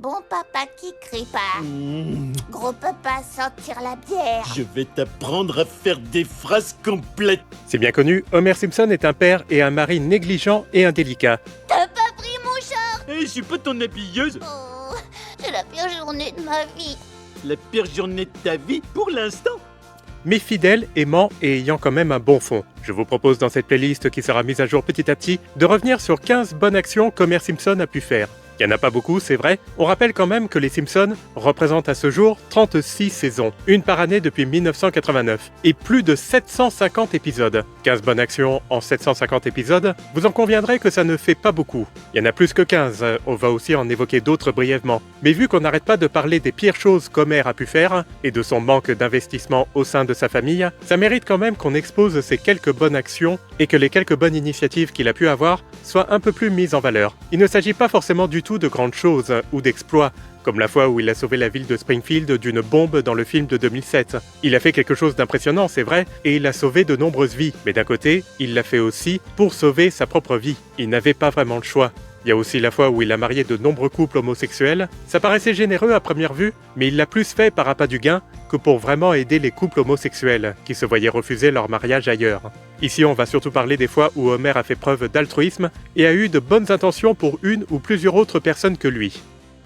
Bon papa qui crie pas. Gros papa sentir la bière. Je vais t'apprendre à faire des phrases complètes. C'est bien connu, Homer Simpson est un père et un mari négligent et indélicat. T'as pas pris mon chat? Hé, je suis pas ton habilleuse. Oh, c'est la pire journée de ma vie. La pire journée de ta vie pour l'instant. Mais fidèle, aimant et ayant quand même un bon fond. Je vous propose dans cette playlist qui sera mise à jour petit à petit de revenir sur 15 bonnes actions qu'Homer Simpson a pu faire. Il n'y en a pas beaucoup, c'est vrai. On rappelle quand même que les Simpsons représentent à ce jour 36 saisons, une par année depuis 1989, et plus de 750 épisodes. 15 bonnes actions en 750 épisodes, vous en conviendrez que ça ne fait pas beaucoup. Il y en a plus que 15, on va aussi en évoquer d'autres brièvement. Mais vu qu'on n'arrête pas de parler des pires choses qu'Homer a pu faire, et de son manque d'investissement au sein de sa famille, ça mérite quand même qu'on expose ces quelques bonnes actions, et que les quelques bonnes initiatives qu'il a pu avoir soient un peu plus mises en valeur. Il ne s'agit pas forcément du tout de grandes choses ou d'exploits, comme la fois où il a sauvé la ville de Springfield d'une bombe dans le film de 2007. Il a fait quelque chose d'impressionnant, c'est vrai, et il a sauvé de nombreuses vies. Mais d'un côté, il l'a fait aussi pour sauver sa propre vie. Il n'avait pas vraiment le choix. Il y a aussi la fois où il a marié de nombreux couples homosexuels. Ça paraissait généreux à première vue, mais il l'a plus fait par appât du gain que pour vraiment aider les couples homosexuels qui se voyaient refuser leur mariage ailleurs. Ici, on va surtout parler des fois où Homer a fait preuve d'altruisme et a eu de bonnes intentions pour une ou plusieurs autres personnes que lui.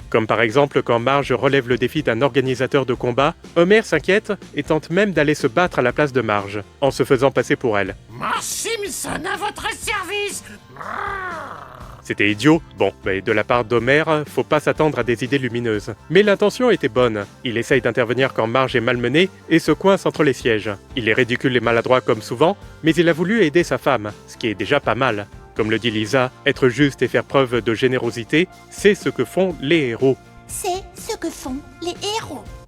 Comme par exemple quand Marge relève le défi d'un organisateur de combat, Homer s'inquiète et tente même d'aller se battre à la place de Marge, en se faisant passer pour elle. Marge Simpson à votre service. C'était idiot. Bon, mais de la part d'Homer, faut pas s'attendre à des idées lumineuses. Mais l'intention était bonne. Il essaye d'intervenir quand Marge est malmenée et se coince entre les sièges. Il est ridicule et maladroit comme souvent, mais il a voulu aider sa femme, ce qui est déjà pas mal. Comme le dit Lisa, être juste et faire preuve de générosité, c'est ce que font les héros. C'est ce que font les héros.